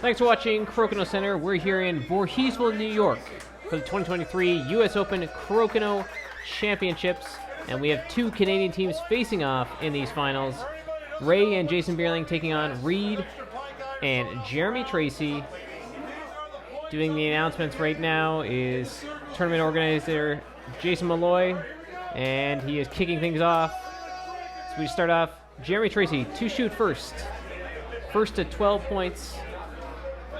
Thanks for watching Crokinole Center. We're here in Voorheesville, New York for the 2023 U.S. Open Crokinole Championships. And we have two Canadian teams facing off in these finals. Reid and Jason Beierling taking on Reid and Jeremy Tracey. Doing the announcements right now is tournament organizer Jason Malloy, and he is kicking things off. So we start off, Jeremy Tracey to shoot first. First to 12 points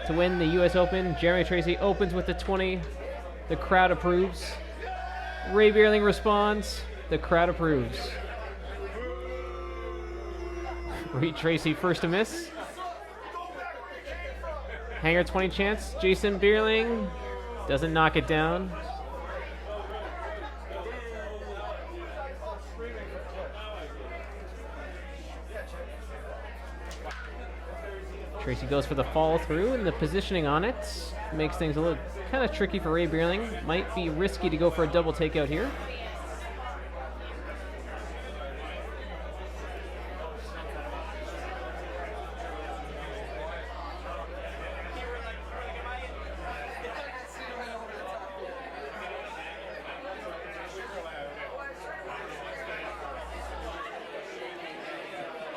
to win the U.S. Open. Jeremy Tracey opens with the 20. The crowd approves. Reid Beierling responds. The crowd approves. Reid Tracey first to miss. Hanger 20 chance. Jason Beierling doesn't knock it down. Tracey goes for the follow through, and the positioning on it makes things a little kind of tricky for Reid Beierling. Might be risky to go for a double takeout here.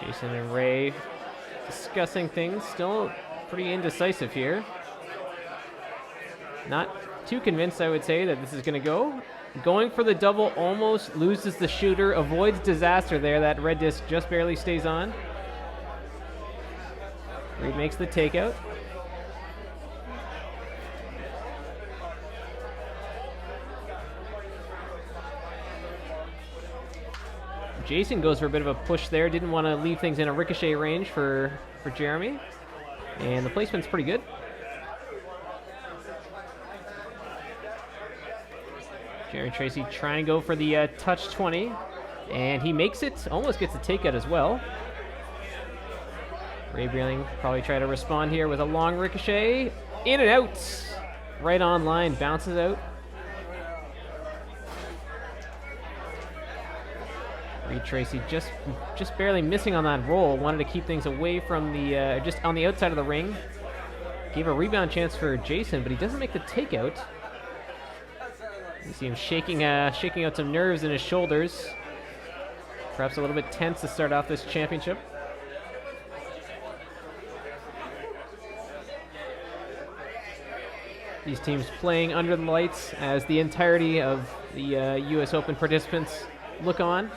Jason and Reid discussing things, still pretty indecisive here. Not too convinced, I would say, that this is going to go. Going for the double, almost loses the shooter, avoids disaster there. That red disc just barely stays on. Reid makes the takeout. Jason goes for a bit of a push there. Didn't want to leave things in a ricochet range for Jeremy. And the placement's pretty good. Jeremy Tracey trying to go for the touch 20. And he makes it. Almost gets the takeout as well. Reid Beierling probably try to respond here with a long ricochet. In and out. Right on line. Bounces out. Reid Tracey just barely missing on that roll. Wanted to keep things away from the, just on the outside of the ring. Gave a rebound chance for Jason, but he doesn't make the takeout. You see him shaking out some nerves in his shoulders. Perhaps a little bit tense to start off this championship. These teams playing under the lights as the entirety of the U.S. Open participants look on.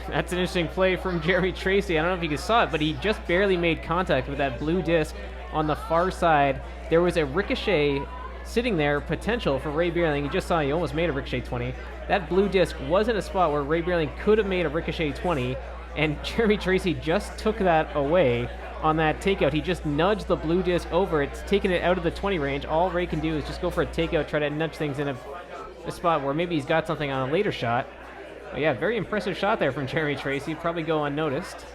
That's an interesting play from Jeremy Tracey. I don't know if you saw it, but he just barely made contact with that blue disc on the far side. There was a ricochet sitting there, potential for Reid Beierling. You just saw he almost made a ricochet 20. That blue disc was in a spot where Reid Beierling could have made a ricochet 20, and Jeremy Tracey just took that away on that takeout. He just nudged the blue disc over. It's taken it out of the 20 range. All Reid can do is just go for a takeout, try to nudge things in a spot where maybe he's got something on a later shot. But yeah, very impressive shot there from Jeremy Tracey. Probably go unnoticed.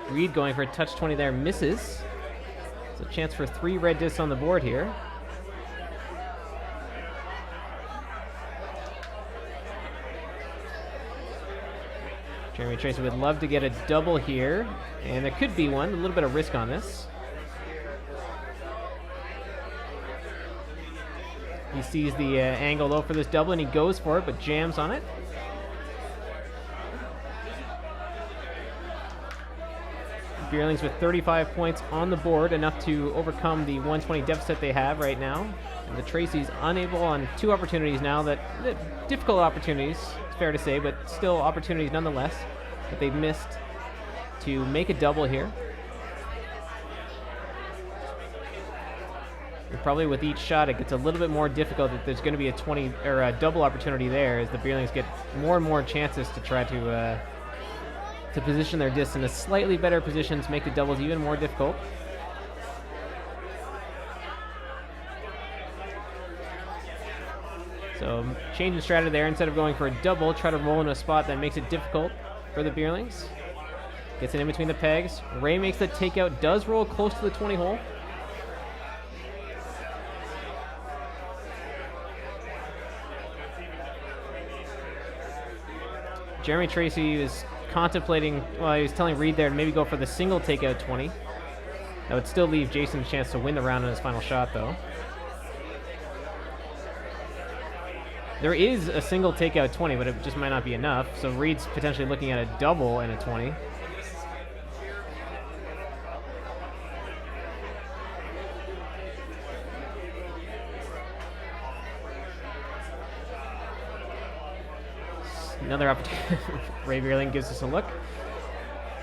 Reid going for a touch 20 there, misses. It's a chance for 3 red discs on the board here. Jeremy Tracey would love to get a double here, and there could be one. A little bit of risk on this. He sees the angle though for this double, and he goes for it, but jams on it. Beierling's with 35 points on the board, enough to overcome the 120 deficit they have right now. And the Tracey's unable on 2 opportunities now, difficult opportunities, it's fair to say, but still opportunities nonetheless, that they've missed to make a double here. And probably with each shot, it gets a little bit more difficult if there's going to be a 20 or a double opportunity there, as the Beierlings get more and more chances to try to position their discs in a slightly better position to make the doubles even more difficult. So change in strategy there. Instead of going for a double, try to roll in a spot that makes it difficult for the Beierlings. Gets it in between the pegs. Reid makes the takeout, does roll close to the 20 hole. Jeremy Tracey is contemplating, well, he was telling Reid there to maybe go for the single takeout 20. That would still leave Jason a chance to win the round on his final shot, though. There is a single takeout 20, but it just might not be enough. So Reid's potentially looking at a double and a 20. Another opportunity. Ray Beierling gives us a look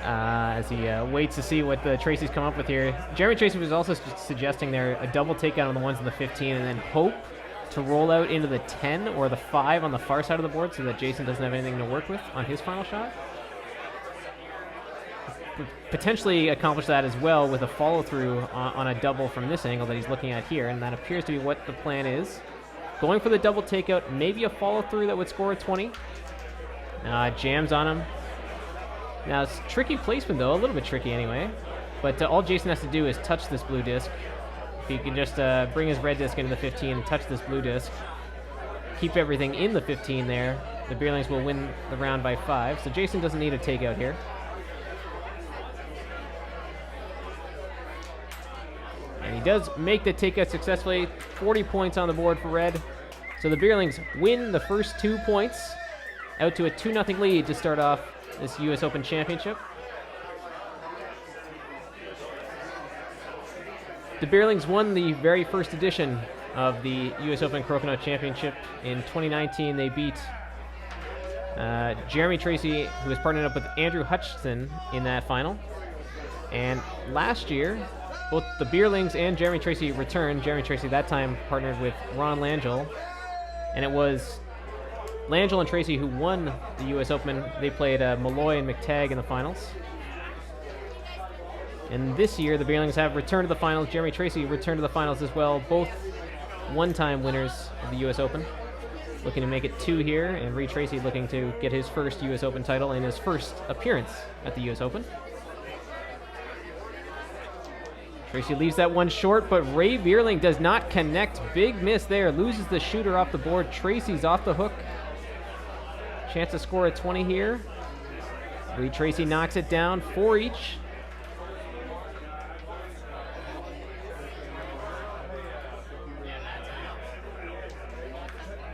as he waits to see what the Tracey's come up with here. Jeremy Tracey was also suggesting there a double takeout on the ones in the 15 and then hope to roll out into the 10 or the 5 on the far side of the board so that Jason doesn't have anything to work with on his final shot. Potentially accomplish that as well with a follow-through on a double from this angle that he's looking at here, and that appears to be what the plan is. Going for the double takeout, maybe a follow-through that would score a 20. Jams on him. Now, it's tricky placement, though, a little bit tricky anyway. But all Jason has to do is touch this blue disc. If he can just bring his red disc into the 15 and touch this blue disc, keep everything in the 15 there, the Beierlings will win the round by 5. So Jason doesn't need a takeout here. And he does make the takeout successfully. 40 points on the board for red. So the Beierlings win the first 2 points, out to a 2-0 lead to start off this U.S. Open Championship. The Beierlings won the very first edition of the U.S. Open Crokinole Championship in 2019. They beat Jeremy Tracey, who was partnered up with Andrew Hutchinson in that final. And last year, both the Beierlings and Jeremy Tracey returned. Jeremy Tracey that time partnered with Ron Langell, and it was Langell and Tracey who won the U.S. Open. They played Malloy and McTagg in the finals. And this year, the Beierlings have returned to the finals. Jeremy Tracey returned to the finals as well. Both one-time winners of the U.S. Open. Looking to make it 2 here, and Reid Tracey looking to get his first U.S. Open title in his first appearance at the U.S. Open. Tracey leaves that one short, but Ray Beierling does not connect. Big miss there. Loses the shooter off the board. Tracey's off the hook. Chance to score a 20 here. Reid Tracey knocks it down. 4 each.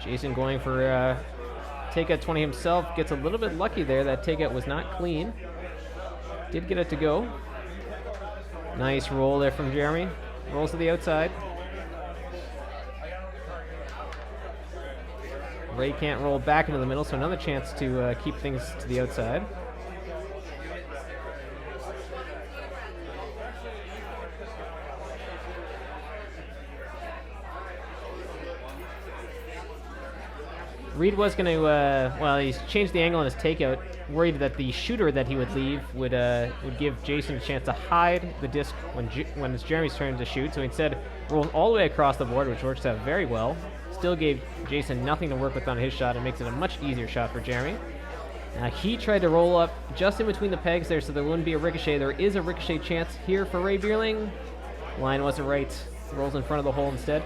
Jason going for takeout 20 himself. Gets a little bit lucky there. That takeout was not clean. Did get it to go. Nice roll there from Jeremy. Rolls to the outside. Ray can't roll back into the middle, so another chance to keep things to the outside. Reid was going to, well, he's changed the angle on his takeout, worried that the shooter that he would leave would give Jason a chance to hide the disc when it's Jeremy's turn to shoot. So instead, rolls all the way across the board, which works out very well. Still gave Jason nothing to work with on his shot and makes it a much easier shot for Jeremy. He tried to roll up just in between the pegs there so there wouldn't be a ricochet. There is a ricochet chance here for Ray Beierling. Line wasn't right. Rolls in front of the hole instead.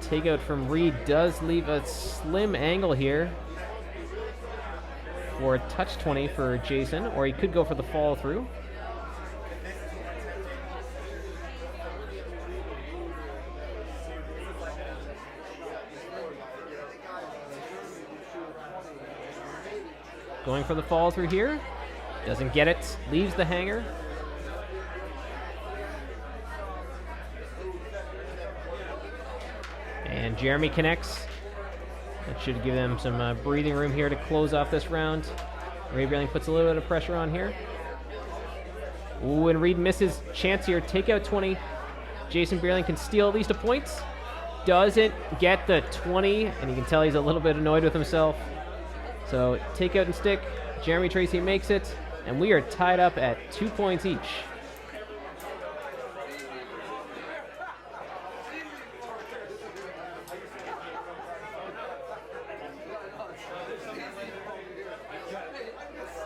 Takeout from Reid does leave a slim angle here for a touch 20 for Jason, or he could go for the follow through. Going for the follow through here. Doesn't get it. Leaves the hanger. And Jeremy connects. That should give them some breathing room here to close off this round. Ray Beierling puts a little bit of pressure on here. Ooh, and Reid misses chance here. Takeout 20. Jason Beierling can steal at least a point. Doesn't get the 20, and you can tell he's a little bit annoyed with himself. So takeout and stick. Jeremy Tracey makes it, and we are tied up at 2 points each.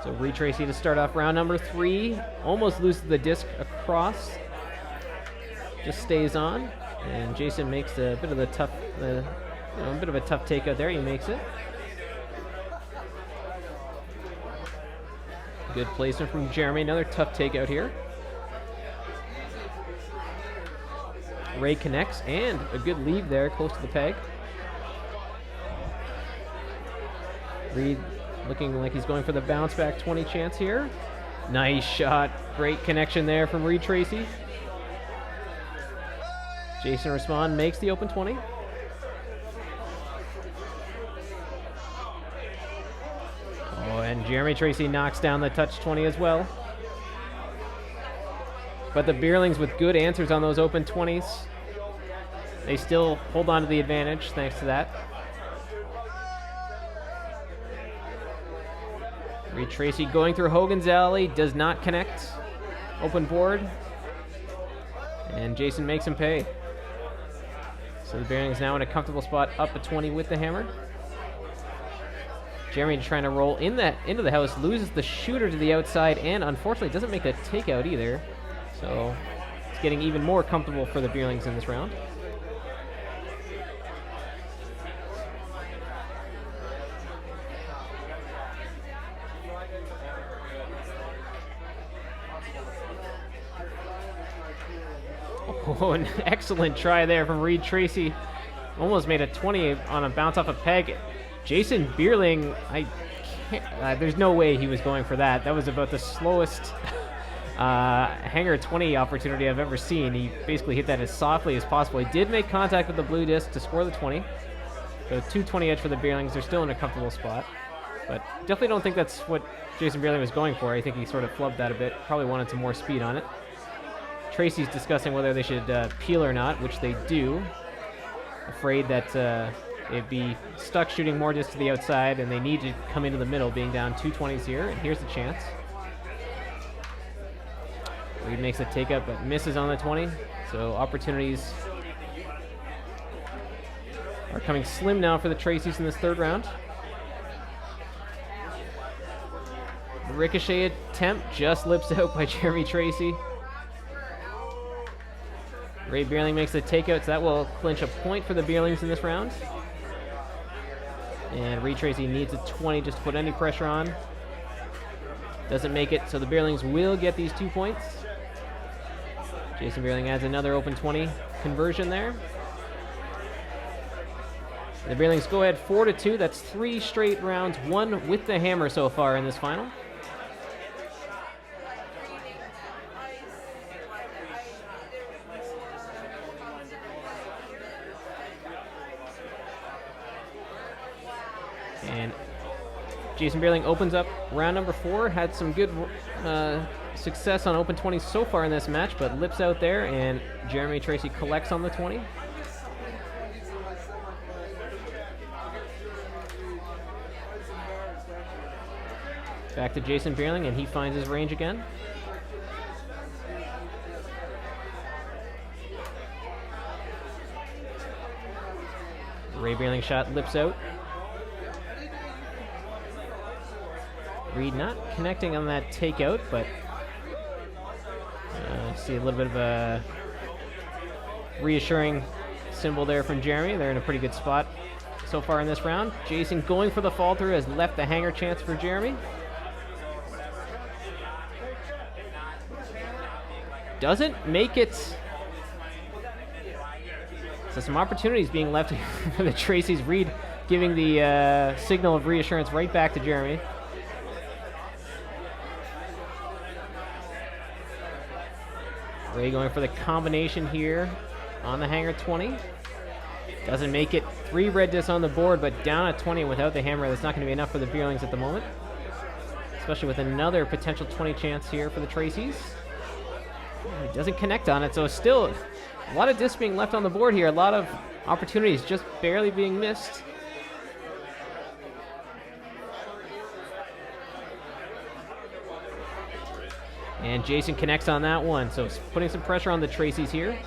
So Reid Tracey to start off round number 3. Almost loses the disc across. Just stays on. And Jason makes a bit of a tough takeout there. He makes it. Good placement from Jeremy. Another tough takeout here. Reid connects, and a good lead there, close to the peg. Reid looking like he's going for the bounce back 20 chance here. Nice shot. Great connection there from Reid Tracey. Jason Respond makes the open 20. Oh, and Jeremy Tracey knocks down the touch 20 as well. But the Beierlings with good answers on those open 20s. They still hold on to the advantage thanks to that. Reid Tracey going through Hogan's Alley, does not connect. Open board. And Jason makes him pay. So the Beierlings now in a comfortable spot, up a 20 with the hammer. Jeremy trying to roll into the house, loses the shooter to the outside, and unfortunately doesn't make the takeout either. So it's getting even more comfortable for the Beierlings in this round. Oh, an excellent try there from Reid Tracey. Almost made a 20 on a bounce off a peg. Jason Beierling, there's no way he was going for that. That was about the slowest hanger 20 opportunity I've ever seen. He basically hit that as softly as possible. He did make contact with the blue disc to score the 20. So 220 edge for the Beierlings. They're still in a comfortable spot. But definitely don't think that's what Jason Beierling was going for. I think he sort of flubbed that a bit. Probably wanted some more speed on it. Tracey's discussing whether they should peel or not, which they do. Afraid that it'd be stuck shooting more just to the outside, and they need to come into the middle, being down 220s here, and here's the chance. Reid makes a take-up, but misses on the 20, so opportunities are coming slim now for the Traceys in this third round. Ricochet attempt just lips out by Jeremy Tracey. Reid Beierling makes the takeout, so that will clinch a point for the Beierlings in this round. And Reid Tracey needs a 20 just to put any pressure on. Doesn't make it, so the Beierlings will get these 2 points. Jason Beierling adds another open 20 conversion there. The Beierlings go ahead 4-2. That's 3 straight rounds, 1 with the hammer so far in this final. And Jason Beierling opens up round number 4. Had some good success on open 20s so far in this match, but lips out there, and Jeremy Tracey collects on the 20. Back to Jason Beierling, and he finds his range again. Reid Beierling shot lips out. Reid not connecting on that takeout, but see a little bit of a reassuring symbol there from Jeremy. They're in a pretty good spot so far in this round. Jason going for the fall through has left the hanger chance for Jeremy. Doesn't make it. So some opportunities being left for the Traceys. Reid giving the signal of reassurance right back to Jeremy. Reid going for the combination here on the hanger 20. Doesn't make it. 3 red discs on the board, but down at 20 without the hammer. That's not going to be enough for the Beierlings at the moment. Especially with another potential 20 chance here for the Traceys. He doesn't connect on it, so still a lot of discs being left on the board here. A lot of opportunities just barely being missed. And Jason connects on that one, so it's putting some pressure on the Traceys here.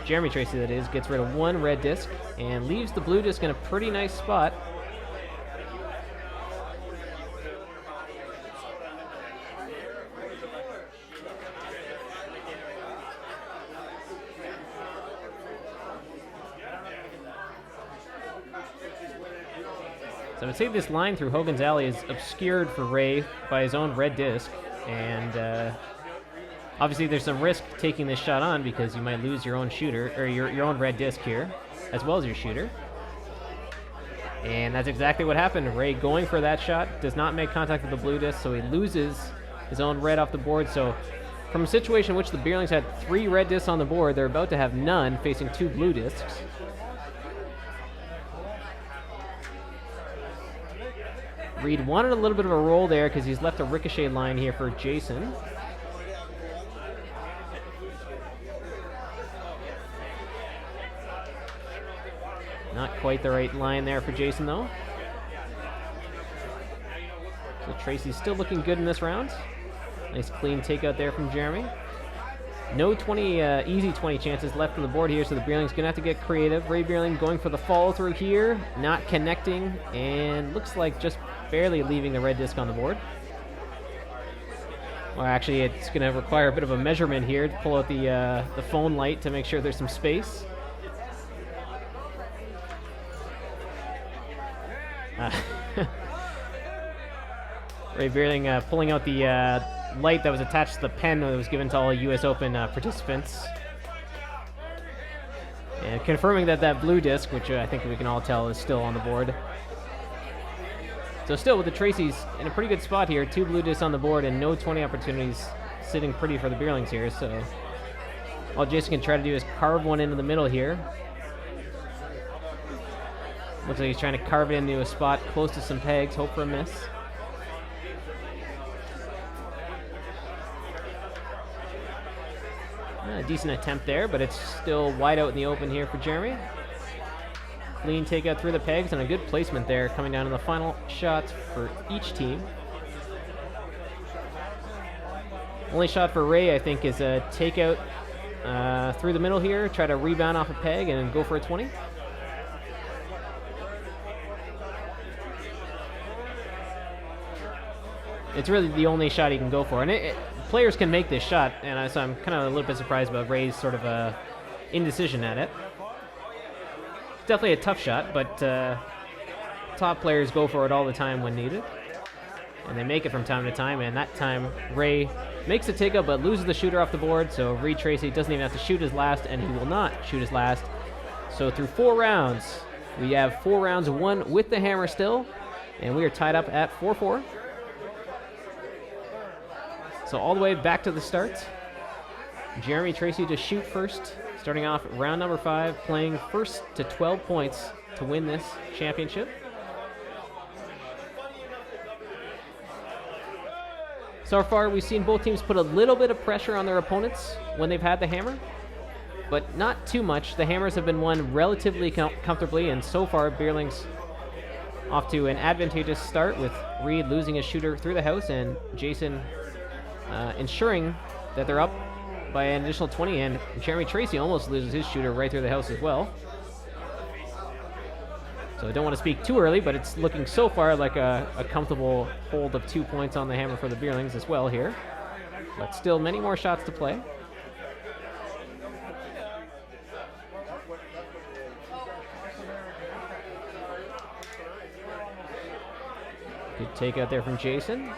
Jeremy Tracey that is, gets rid of 1 red disc and leaves the blue disc in a pretty nice spot. So I would say this line through Hogan's Alley is obscured for Ray by his own red disc, and obviously there's some risk taking this shot on because you might lose your own shooter, or your own red disc here, as well as your shooter. And that's exactly what happened. Ray going for that shot, does not make contact with the blue disc, so he loses his own red off the board. So from a situation in which the Beierlings had 3 red discs on the board, they're about to have none, facing 2 blue discs. Reid wanted a little bit of a roll there because he's left a ricochet line here for Jason. Not quite the right line there for Jason, though. So Tracey's still looking good in this round. Nice clean takeout there from Jeremy. No easy 20 chances left on the board here, so the Beierling's going to have to get creative. Ray Beierling going for the follow-through here, not connecting, and looks like just barely leaving the red disc on the board. Well, actually, it's going to require a bit of a measurement here to pull out the phone light to make sure there's some space. Ray Beierling pulling out the light that was attached to the pen that was given to all U.S. Open participants. And confirming that blue disc, which I think we can all tell is still on the board. So still with the Tracey's in a pretty good spot here. 2 blue discs on the board and no 20 opportunities sitting pretty for the Beierlings here. So all Jason can try to do is carve one into the middle here. Looks like he's trying to carve it into a spot close to some pegs, hope for a miss. A decent attempt there, but it's still wide out in the open here for Jeremy. Clean takeout through the pegs and a good placement there coming down to the final shots for each team. Only shot for Ray, I think, is a takeout through the middle here, try to rebound off a peg and go for a 20. It's really the only shot he can go for, and players can make this shot, and so I'm kind of a little bit surprised about Ray's sort of indecision at it. It's definitely a tough shot, but top players go for it all the time when needed, and they make it from time to time, and that time Ray makes a takeout but loses the shooter off the board, so Reid Tracey doesn't even have to shoot his last, and he will not shoot his last. So through 4 rounds, we have 4 rounds won with the hammer still, and we are tied up at 4-4. So all the way back to the start. Jeremy Tracey to shoot first, starting off round number 5, playing first to 12 points to win this championship. So far, we've seen both teams put a little bit of pressure on their opponents when they've had the hammer, but not too much. The hammers have been won relatively comfortably, and so far, Beierling's off to an advantageous start with Reid losing his shooter through the house and Jason ensuring that they're up by an additional 20, and Jeremy Tracey almost loses his shooter right through the house as well. So I don't want to speak too early, but it's looking so far like a comfortable hold of 2 points on the hammer for the Beierlings as well here. But still many more shots to play. Good takeout there from Jason.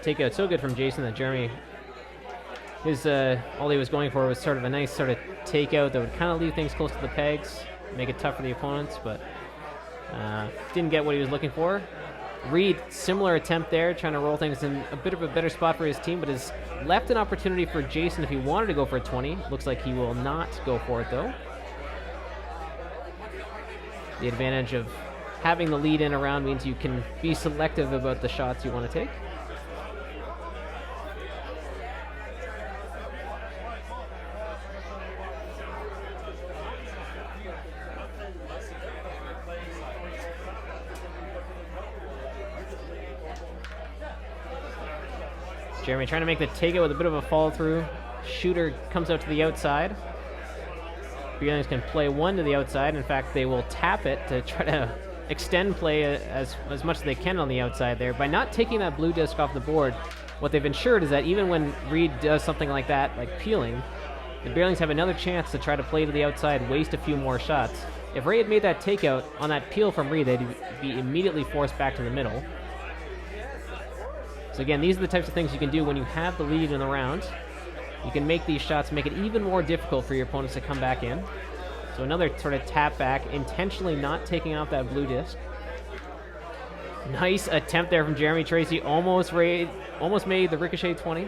Takeout so good from Jason that Jeremy, all he was going for was sort of a nice sort of takeout that would kind of leave things close to the pegs, make it tough for the opponents, but didn't get what he was looking for. Reid, similar attempt there, trying to roll things in a bit of a better spot for his team, but has left an opportunity for Jason if he wanted to go for a 20. Looks like he will not go for it, though. The advantage of having the lead in a round means you can be selective about the shots you want to take. Jeremy trying to make the takeout with a bit of a follow-through. Shooter comes out to the outside. Beierlings can play one to the outside. In fact, they will tap it to try to extend play as much as they can on the outside there. By not taking that blue disc off the board, what they've ensured is that even when Reid does something like that, like peeling, the Beierlings have another chance to try to play to the outside, waste a few more shots. If Reid had made that takeout on that peel from Reid, they'd be immediately forced back to the middle. So again, these are the types of things you can do when you have the lead in the round. You can make these shots, make it even more difficult for your opponents to come back in. So another sort of tap back, intentionally not taking off that blue disc. Nice attempt there from Jeremy Tracey. Almost made the ricochet 20.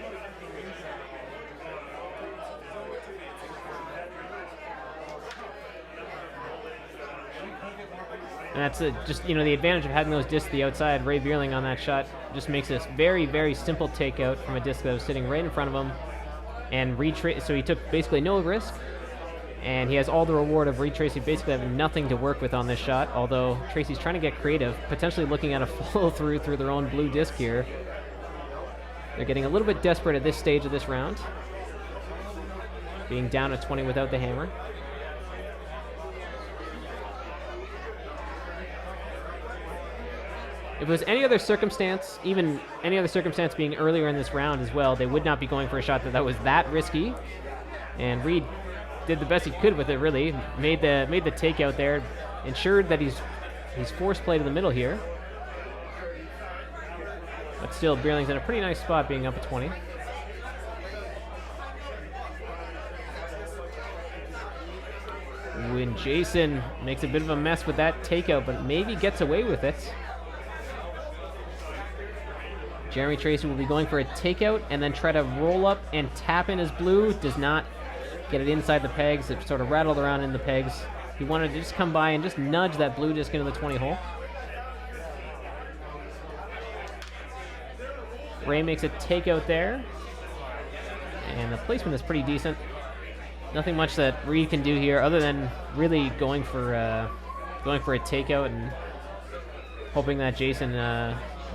And that's just, the advantage of having those discs to the outside. Reid Beierling on that shot just makes this very, very simple takeout from a disc that was sitting right in front of him. And so he took basically no risk. And he has all the reward of Reid Tracey basically having nothing to work with on this shot, although Tracey's trying to get creative, potentially looking at a follow-through through their own blue disc here. They're getting a little bit desperate at this stage of this round, being down at 20 without the hammer. If it was any other circumstance, even any other circumstance being earlier in this round as well, they would not be going for a shot that was that risky. And Reid did the best he could with it, really. Made the takeout there, ensured that he's forced play to the middle here. But still, Beierling's in a pretty nice spot, being up at 20. When Jason makes a bit of a mess with that takeout, but maybe gets away with it. Jeremy Tracey will be going for a takeout and then try to roll up and tap in his blue. Does not get it inside the pegs. It sort of rattled around in the pegs. He wanted to just come by and just nudge that blue disc into the 20 hole. Ray makes a takeout there. And the placement is pretty decent. Nothing much that Reid can do here other than really going for a takeout and hoping that Jason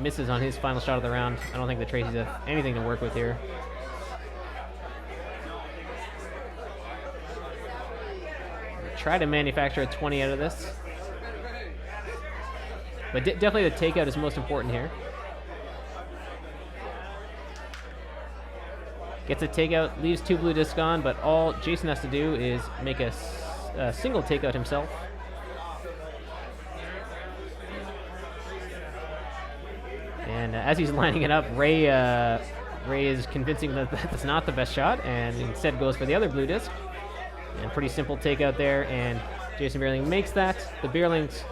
misses on his final shot of the round. I don't think that Tracey's has anything to work with here. Try to manufacture a 20 out of this. But definitely the takeout is most important here. Gets a takeout, leaves two blue discs on, but all Jason has to do is make a single takeout himself. And as he's lining it up, Ray is convincing that that's not the best shot, and instead goes for the other blue disc. And pretty simple takeout there, and Jason Beierling makes that. The Beierlings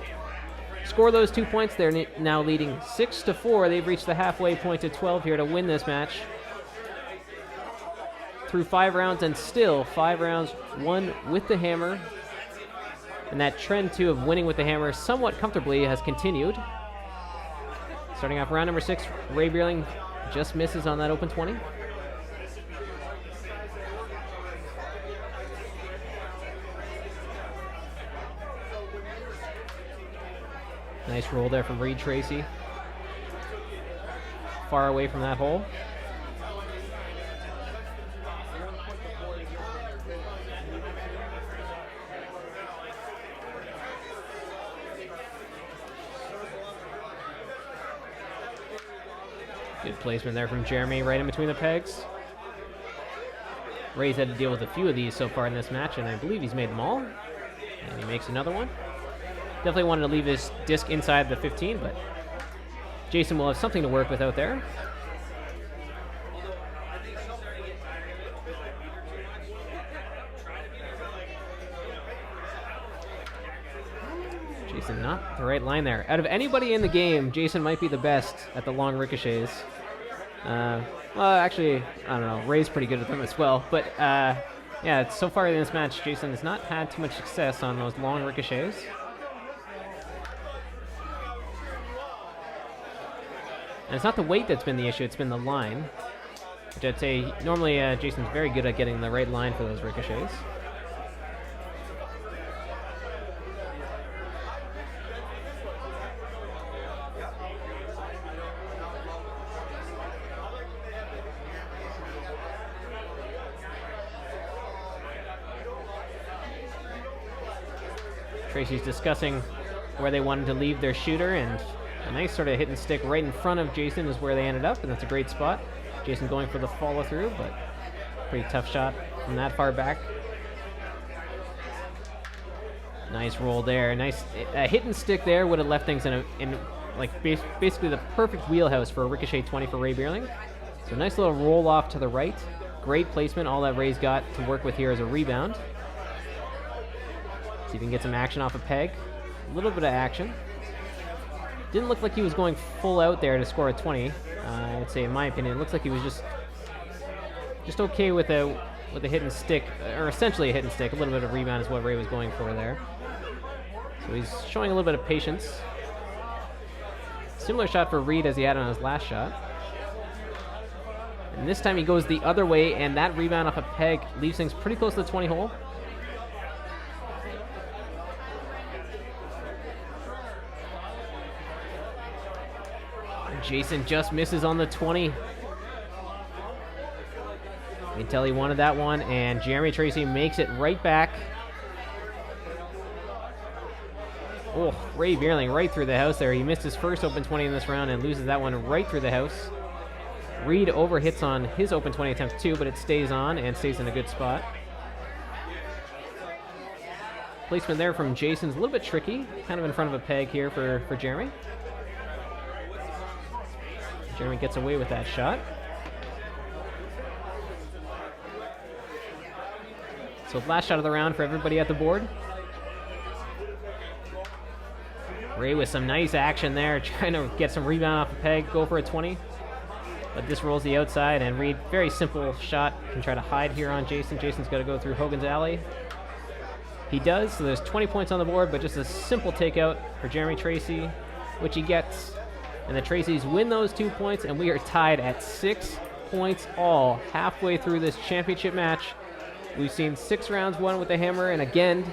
score those 2 points. They're now leading 6-4. They've reached the halfway point to 12 here to win this match. Through 5 rounds, and still 5 rounds won with the hammer. And that trend, too, of winning with the hammer somewhat comfortably has continued. Starting off round number 6, Ray Beierling just misses on that open 20. Nice roll there from Reid Tracey. Far away from that hole. Good placement there from Jeremy, right in between the pegs. Ray's had to deal with a few of these so far in this match, and I believe he's made them all. And he makes another one. Definitely wanted to leave his disc inside the 15, but Jason will have something to work with out there. Jason, not the right line there. Out of anybody in the game, Jason might be the best at the long ricochets. Well, actually, I don't know. Ray's pretty good at them as well. But, yeah, so far in this match, Jason has not had too much success on those long ricochets. And it's not the weight that's been the issue, it's been the line. Which I'd say, normally Jason's very good at getting the right line for those ricochets. Tracey's discussing where they wanted to leave their shooter, and a nice sort of hit and stick right in front of Jason is where they ended up, and that's a great spot. Jason going for the follow through, but pretty tough shot from that far back. Nice roll there. Nice hit and stick there would have left things in basically the perfect wheelhouse for a ricochet 20 for Reid Beierling. So nice little roll off to the right. Great placement. All that Ray's got to work with here is a rebound. See if he can get some action off a peg. A little bit of action. Didn't look like he was going full out there to score a 20. I'd say, in my opinion, it looks like he was just okay with a hit and stick, or essentially a hit and stick. A little bit of rebound is what Ray was going for there. So he's showing a little bit of patience. Similar shot for Reid as he had on his last shot. And this time he goes the other way, and that rebound off a peg leaves things pretty close to the 20 hole. Jason just misses on the 20. You can tell he wanted that one, and Jeremy Tracey makes it right back. Oh, Reid Beierling right through the house there. He missed his first open 20 in this round and loses that one right through the house. Reid overhits on his open 20 attempt too, but it stays on and stays in a good spot. Placement there from Jason's a little bit tricky, kind of in front of a peg here for Jeremy. Jeremy gets away with that shot. So last shot of the round for everybody at the board. Ray with some nice action there, trying to get some rebound off the peg, go for a 20. But this rolls the outside, and Reid, very simple shot, can try to hide here on Jason. Jason's got to go through Hogan's Alley. He does, so there's 20 points on the board, but just a simple takeout for Jeremy Tracey, which he gets. And the Traceys win those 2 points, and we are tied at 6 points all halfway through this championship match. We've seen 6 rounds won with the hammer, and again,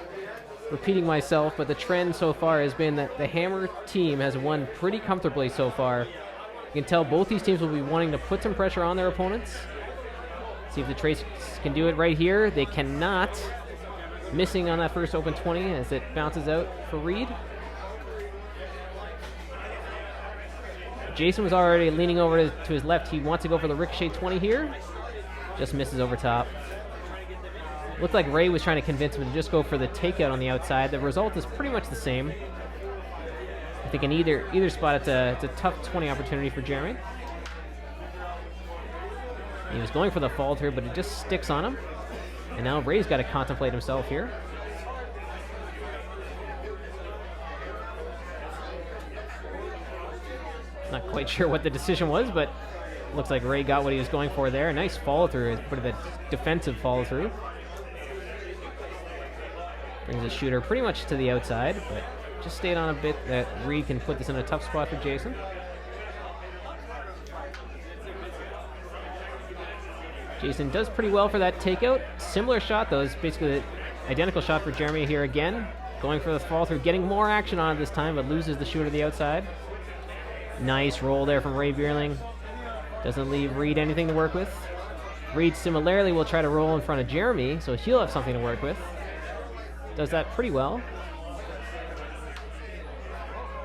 repeating myself, but the trend so far has been that the hammer team has won pretty comfortably so far. You can tell both these teams will be wanting to put some pressure on their opponents. See if the Traceys can do it right here. They cannot. Missing on that first open 20 as it bounces out for Reid. Jason was already leaning over to his left. He wants to go for the ricochet 20 here. Just misses over top. Looked like Ray was trying to convince him to just go for the takeout on the outside. The result is pretty much the same. I think in either spot, it's a tough 20 opportunity for Jeremy. He was going for the fall through, but it just sticks on him. And now Ray's got to contemplate himself here. Not quite sure what the decision was, but looks like Ray got what he was going for there. A nice follow through, a bit of a defensive follow through. Brings the shooter pretty much to the outside, but just stayed on a bit that Reid can put this in a tough spot for Jason. Jason does pretty well for that takeout. Similar shot though, is basically the identical shot for Jeremy here again. Going for the fall through, getting more action on it this time, but loses the shooter to the outside. Nice roll there from Reid Beierling. Doesn't leave Reid anything to work with. Reid similarly will try to roll in front of Jeremy, so he'll have something to work with. Does that pretty well.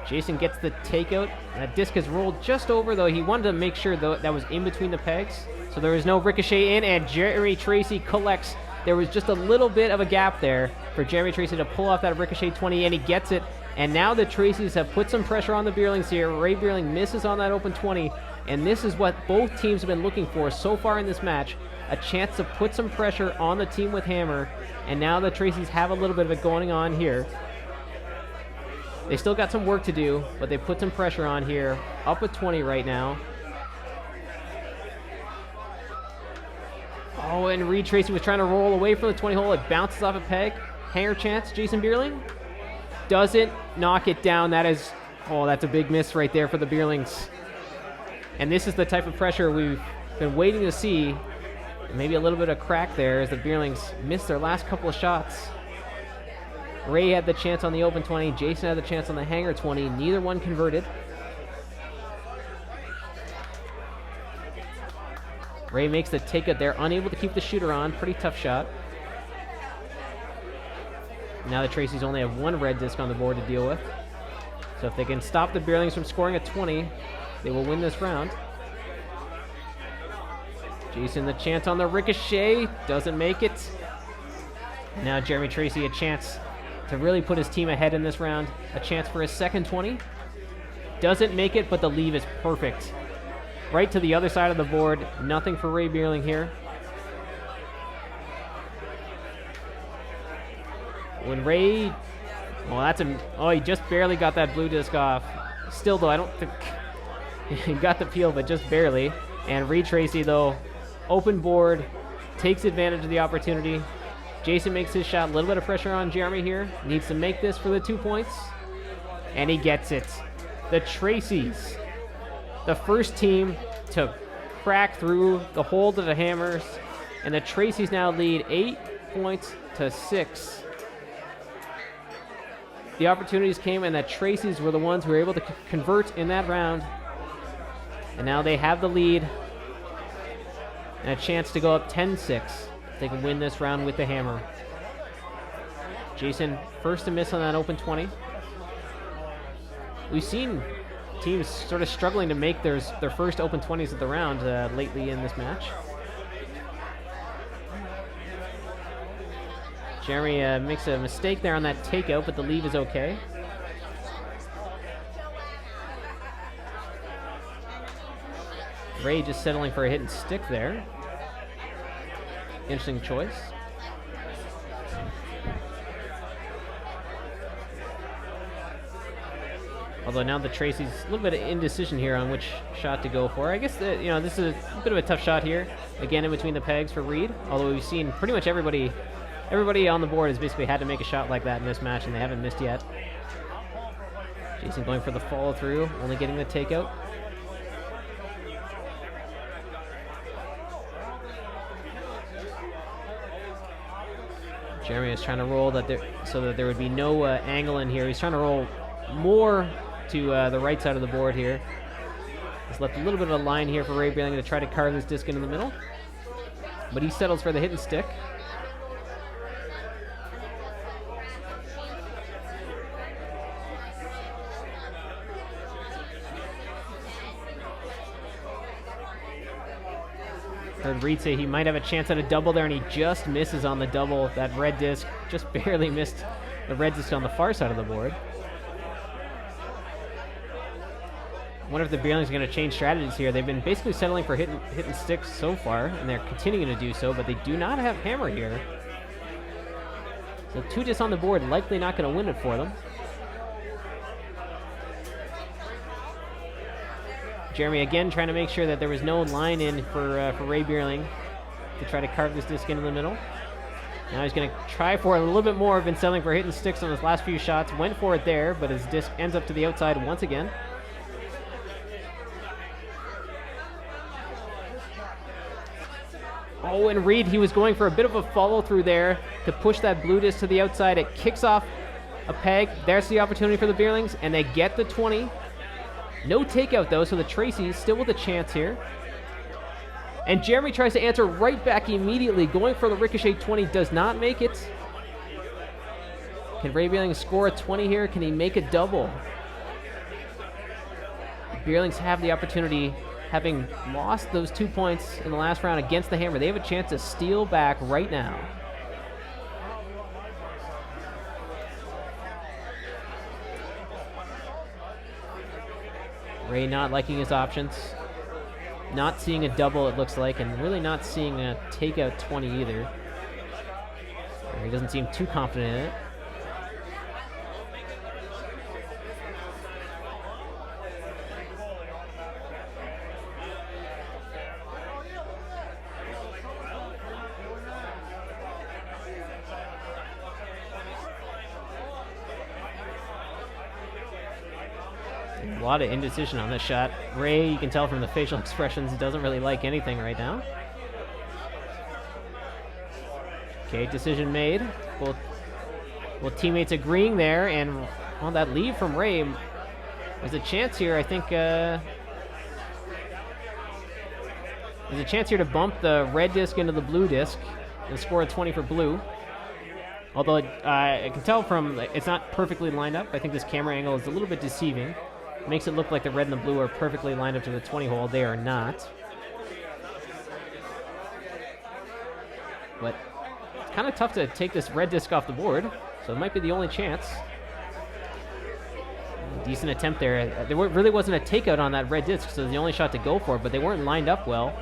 Jason gets the takeout. That disc has rolled just over, though. He wanted to make sure that was in between the pegs, so there was no ricochet in, and Jeremy Tracey collects. There was just a little bit of a gap there for Jeremy Tracey to pull off that ricochet 20, and he gets it. And now the Traceys have put some pressure on the Beierlings here. Reid Beierling misses on that open 20, and this is what both teams have been looking for so far in this match. A chance to put some pressure on the team with hammer, and now the Traceys have a little bit of it going on here. They still got some work to do, but they put some pressure on here. Up with 20 right now. Oh, and Reid Tracey was trying to roll away from the 20 hole. It bounces off a peg. Hanger chance, Jason Beierling. Doesn't knock it down. That is, oh, that's a big miss right there for the Beierlings. And this is the type of pressure we've been waiting to see. Maybe a little bit of crack there as the Beierlings missed their last couple of shots. Ray had the chance on the open 20. Jason had the chance on the hanger 20. Neither one converted. Ray makes the takeout there. Unable to keep the shooter on. Pretty tough shot. Now the Traceys only have one red disc on the board to deal with. So if they can stop the Beierlings from scoring a 20, they will win this round. Jason the chance on the ricochet, doesn't make it. Now Jeremy Tracey a chance to really put his team ahead in this round. A chance for his second 20. Doesn't make it, but the leave is perfect. Right to the other side of the board. Nothing for Ray Beierling here. When Ray... Well, he just barely got that blue disc off. Still, though, I don't think... he got the peel, but just barely. And Reid Tracey, though, open board, takes advantage of the opportunity. Jason makes his shot. A little bit of pressure on Jeremy here. Needs to make this for the 2 points. And he gets it. The Traceys, the first team to crack through the hold of the hammers. And the Traceys now lead 8 points to 6. The opportunities came, and the Traceys were the ones who were able to convert in that round. And now they have the lead. And a chance to go up 10-6. They can win this round with the hammer. Jason, first to miss on that open 20. We've seen teams sort of struggling to make their first open 20s of the round lately in this match. Jeremy makes a mistake there on that takeout, but the leave is okay. Ray just settling for a hit and stick there. Interesting choice. Although now the Tracy's a little bit of indecision here on which shot to go for. I guess this is a bit of a tough shot here. Again, in between the pegs for Reid. Although we've seen pretty much everybody on the board has basically had to make a shot like that in this match, and they haven't missed yet. Jason going for the follow through, only getting the takeout. Jeremy is trying to roll so that there would be no angle in here. He's trying to roll more to the right side of the board here. He's left a little bit of a line here for Ray Beierling to try to carve this disc into the middle. But he settles for the hit and stick. Heard Reid say he might have a chance at a double there, and he just misses on the double. That red disc just barely missed the red disc on the far side of the board. I wonder if the Beierlings are going to change strategies here. They've been basically settling for hit and sticks so far, and they're continuing to do so, but they do not have hammer here. So 2 discs on the board, likely not going to win it for them. Jeremy again trying to make sure that there was no line in for Ray Beierling to try to carve this disc into the middle. Now he's going to try for it a little bit more. Been settling for hit and sticks on his last few shots. Went for it there, but his disc ends up to the outside once again. Oh, and Reid, he was going for a bit of a follow through there to push that blue disc to the outside. It kicks off a peg. There's the opportunity for the Beierlings, and they get the 20. No takeout, though, so the Tracy's still with a chance here. And Jeremy tries to answer right back immediately, going for the ricochet 20, does not make it. Can Ray Beierling score a 20 here? Can he make a double? Beierlings have the opportunity, having lost those 2 points in the last round against the hammer. They have a chance to steal back right now. Ray not liking his options. Not seeing a double, it looks like, and really not seeing a takeout 20 either. He doesn't seem too confident in it. A lot of indecision on this shot. Ray, you can tell from the facial expressions, doesn't really like anything right now. Okay, decision made. Both teammates agreeing there, and well, that lead from Ray. There's a chance here, I think. There's a chance here to bump the red disc into the blue disc and score a 20 for blue. Although I can tell from, it's not perfectly lined up. I think this camera angle is a little bit deceiving. Makes it look like the red and the blue are perfectly lined up to the 20 hole. They are not. but it's kind of tough to take this red disc off the board, so it might be the only chance. Decent attempt there. There really wasn't a takeout on that red disc, so it was the only shot to go for, but they weren't lined up well.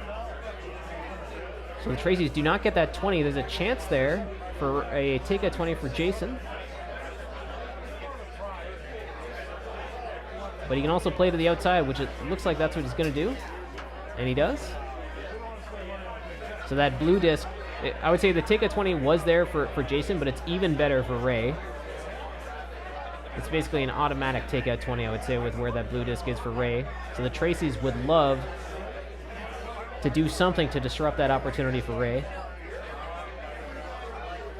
So the Traceys do not get that 20. There's a chance there for a takeout 20 for Jason. But he can also play to the outside, which it looks like that's what he's going to do. And he does. So that blue disc, I would say the takeout 20 was there for Jason, but it's even better for Ray. It's basically an automatic takeout 20, I would say, with where that blue disc is for Ray. So the Traceys would love to do something to disrupt that opportunity for Ray.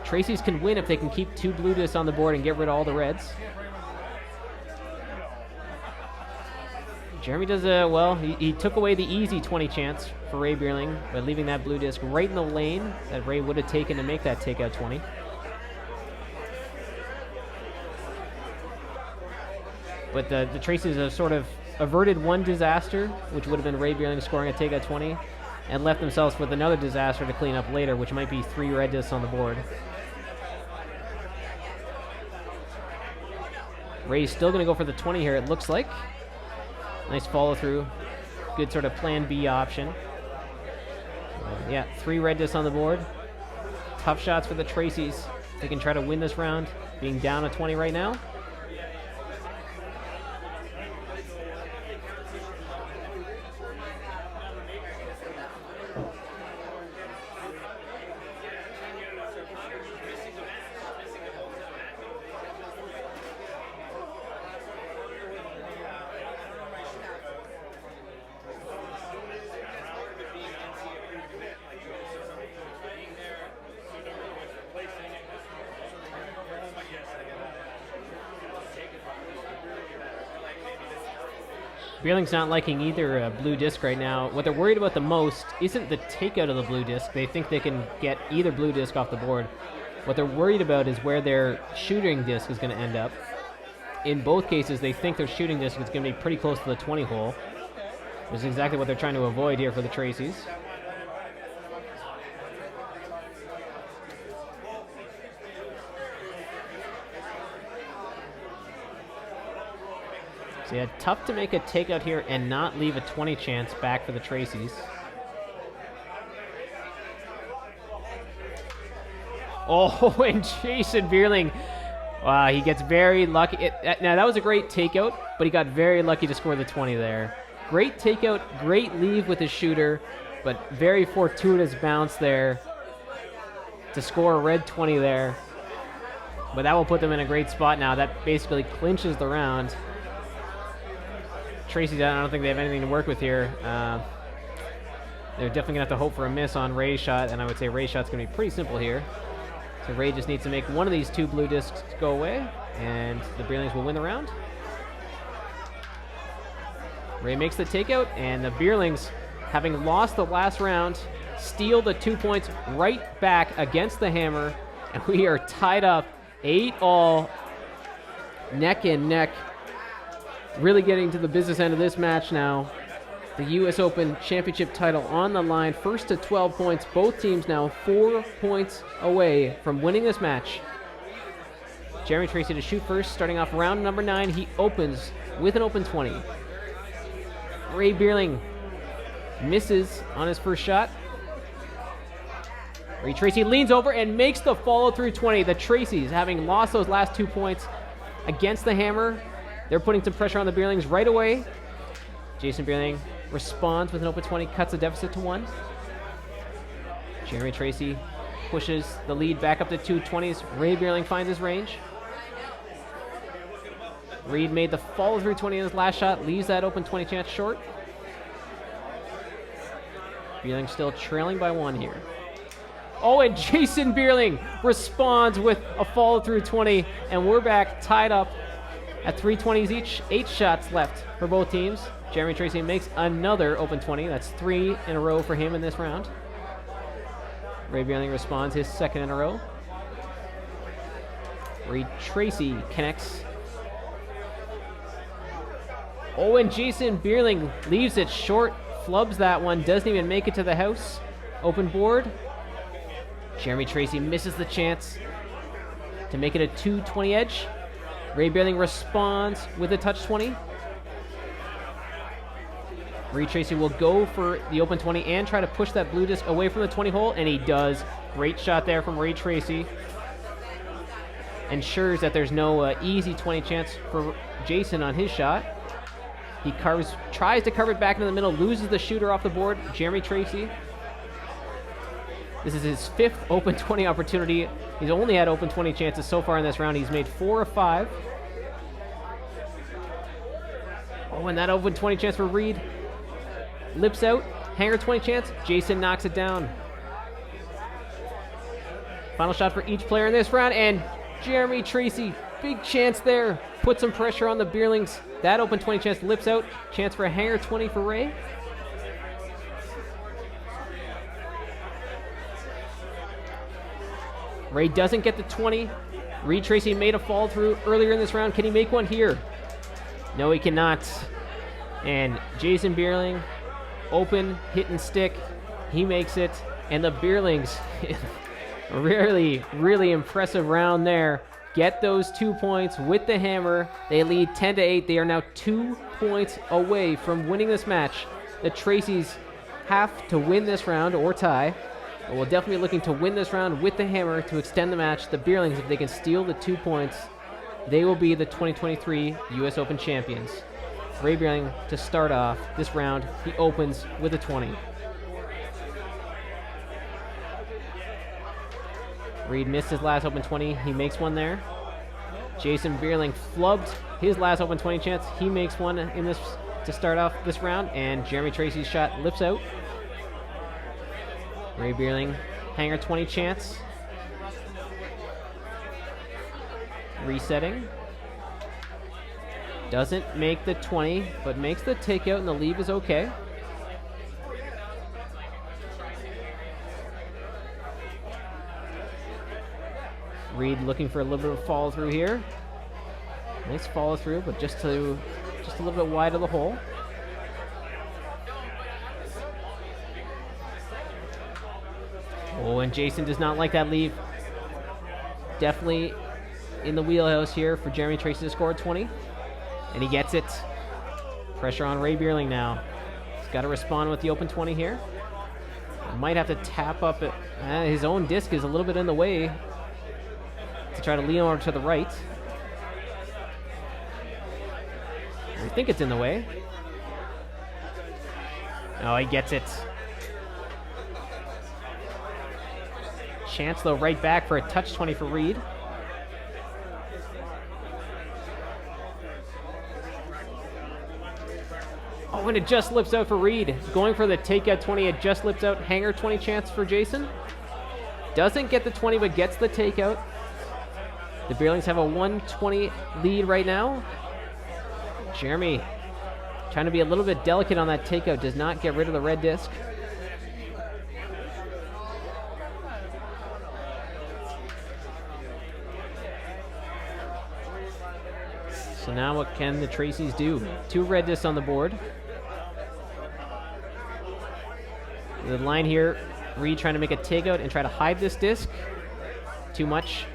Traceys can win if they can keep 2 blue discs on the board and get rid of all the reds. Jeremy does he took away the easy 20 chance for Ray Beierling by leaving that blue disc right in the lane that Ray would have taken to make that takeout 20. But the Traceys have sort of averted one disaster, which would have been Ray Beierling scoring a takeout 20, and left themselves with another disaster to clean up later, which might be 3 red discs on the board. Ray's still going to go for the 20 here, it looks like. Nice follow through. Good sort of plan B option. Yeah, 3 red discs on the board. Tough shots for the Traceys. They can try to win this round, being down a 20 right now. Beierling's not liking either blue disc right now. What they're worried about the most isn't the takeout of the blue disc. They think they can get either blue disc off the board. What they're worried about is where their shooting disc is going to end up. In both cases, they think their shooting disc is going to be pretty close to the 20 hole. Which is exactly what they're trying to avoid here for the Traceys. So yeah, tough to make a takeout here and not leave a 20 chance back for the Traceys. Oh, and Jason Beierling, wow, he gets very lucky. Now, that was a great takeout, but he got very lucky to score the 20 there. Great takeout, great leave with his shooter, but very fortuitous bounce there to score a red 20 there. But that will put them in a great spot now. That basically clinches the round. Tracey, I don't think they have anything to work with here. They're definitely going to have to hope for a miss on Ray's shot, and I would say Ray's shot's going to be pretty simple here. So Ray just needs to make one of these 2 blue discs go away, and the Beierlings will win the round. Ray makes the takeout, and the Beierlings, having lost the last round, steal the 2 points right back against the Hammer, and we are tied up 8-all, neck and neck. Really getting to the business end of this match now. The U.S. Open Championship title on the line. First to 12 points. Both teams now 4 points away from winning this match. Jeremy Tracey to shoot first, starting off round number 9. He opens with an open 20. Ray Beierling misses on his first shot. Ray Tracey leans over and makes the follow-through 20. The Traceys, having lost those last 2 points against the Hammer, they're putting some pressure on the Beierlings right away. Jason Beierling responds with an open 20, cuts the deficit to 1. Jeremy Tracey pushes the lead back up to 2 20s. Ray Beierling finds his range. Reid made the follow-through 20 in his last shot, leaves that open 20 chance short. Beierling still trailing by 1 here. Oh, and Jason Beierling responds with a follow-through 20, and we're back tied up at 320s each. 8 shots left for both teams. Jeremy Tracey makes another open 20. That's 3 in a row for him in this round. Ray Beierling responds his 2nd in a row. Reid Tracey connects. Oh, and Jason Beierling leaves it short, flubs that one, doesn't even make it to the house. Open board. Jeremy Tracey misses the chance to make it a 2-20 edge. Reid Beierling responds with a touch 20. Reid Tracey will go for the open 20 and try to push that blue disc away from the 20 hole, and he does. Great shot there from Reid Tracey. Ensures that there's no easy 20 chance for Jason on his shot. He tries to carve it back into the middle, loses the shooter off the board. Jeremy Tracey. This is his 5th open 20 opportunity. He's only had open 20 chances so far in this round. He's made 4 of 5. Oh, and that open 20 chance for Reid. Lips out, hanger 20 chance. Jason knocks it down. Final shot for each player in this round, and Jeremy Tracey, big chance there. Put some pressure on the Beierlings. That open 20 chance lips out. Chance for a hanger 20 for Reid. Reid doesn't get the 20. Reid Tracey made a fall through earlier in this round. Can he make one here? No, he cannot. And Jason Beierling, open, hit and stick. He makes it. And the Beierlings, really impressive round there. Get those 2 points with the hammer. They lead 10-8. They are now 2 points away from winning this match. The Traceys have to win this round or tie. But we'll definitely be looking to win this round with the hammer to extend the match. The Beierlings, if they can steal the 2 points, they will be the 2023 U.S. Open champions. Reid Beierling to start off this round. He opens with a 20. Reid missed his last open 20. He makes one there. Jason Beierling flubbed his last open 20 chance. He makes one in this to start off this round, and Jeremy Tracey's shot lips out. Reid Beierling, hanger 20 chance. Resetting. Doesn't make the 20, but makes the takeout, and the leave is okay. Reid looking for a little bit of follow through here. Nice follow through, but just a little bit wide of the hole. Oh, and Jason does not like that leave. Definitely in the wheelhouse here for Jeremy Tracey to score 20. And he gets it. Pressure on Reid Beierling now. He's got to respond with the open 20 here. Might have to tap up it. His own disc is a little bit in the way to try to lean over to the right. I think it's in the way. Oh, he gets it. Chance, though, right back for a touch 20 for Reid. Oh, and it just lips out for Reid. Going for the takeout 20, it just lips out. Hanger 20 chance for Jason. Doesn't get the 20, but gets the takeout. The Beierlings have a 120 lead right now. Jeremy trying to be a little bit delicate on that takeout. Does not get rid of the red disc. So now what can the Traceys do? 2 red discs on the board. The line here, Reid trying to make a takeout and try to hide this disc. Too much.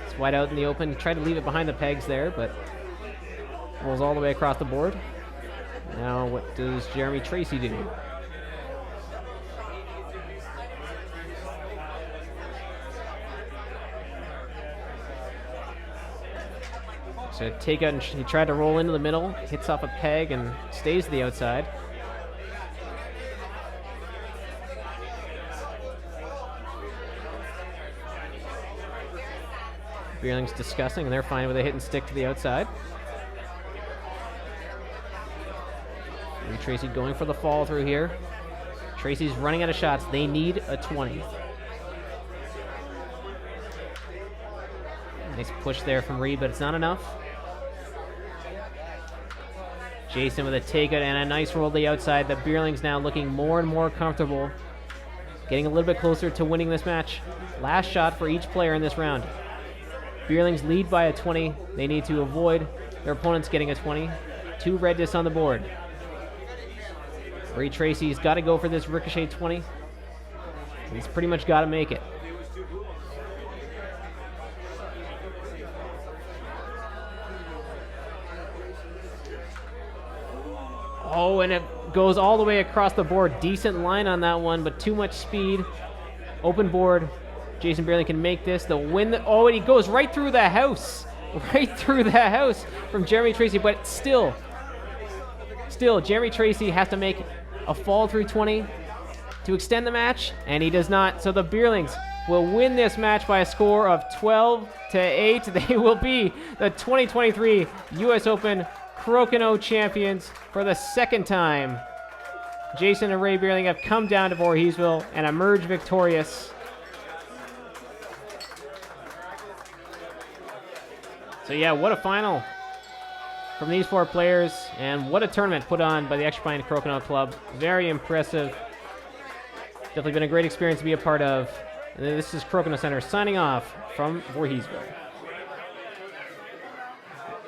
It's wide out in the open. Tried to leave it behind the pegs there, but rolls all the way across the board. Now what does Jeremy Tracey do? So takeout, and he tried to roll into the middle, hits off a peg and stays to the outside. Beierling's discussing, and they're fine with a hit and stick to the outside. Reid Tracey going for the fall through here. Tracy's running out of shots. They need a 20. Nice push there from Reid, but it's not enough. Jason with a takeout and a nice roll to the outside. The Beierlings now looking more and more comfortable. Getting a little bit closer to winning this match. Last shot for each player in this round. Beierlings lead by a 20. They need to avoid their opponents getting a 20. 2 red discs on the board. Reid Tracey's got to go for this ricochet 20. He's pretty much got to make it. Oh, and it goes all the way across the board. Decent line on that one, but too much speed. Open board. Jason Beierling can make this. The win. Oh, and he goes right through the house. Right through the house from Jeremy Tracey, but still, Jeremy Tracey has to make a fall through 20 to extend the match, and he does not. So the Beierlings will win this match by a score of 12-8. They will be the 2023 U.S. Open Crokinole champions for the second time. Jason and Reid Beierling have come down to Voorheesville and emerged victorious. So yeah, what a final from these 4 players, and what a tournament put on by the Extra Pine Crokinole Club. Very impressive. Definitely been a great experience to be a part of. And this is Crokinole Center signing off from Voorheesville.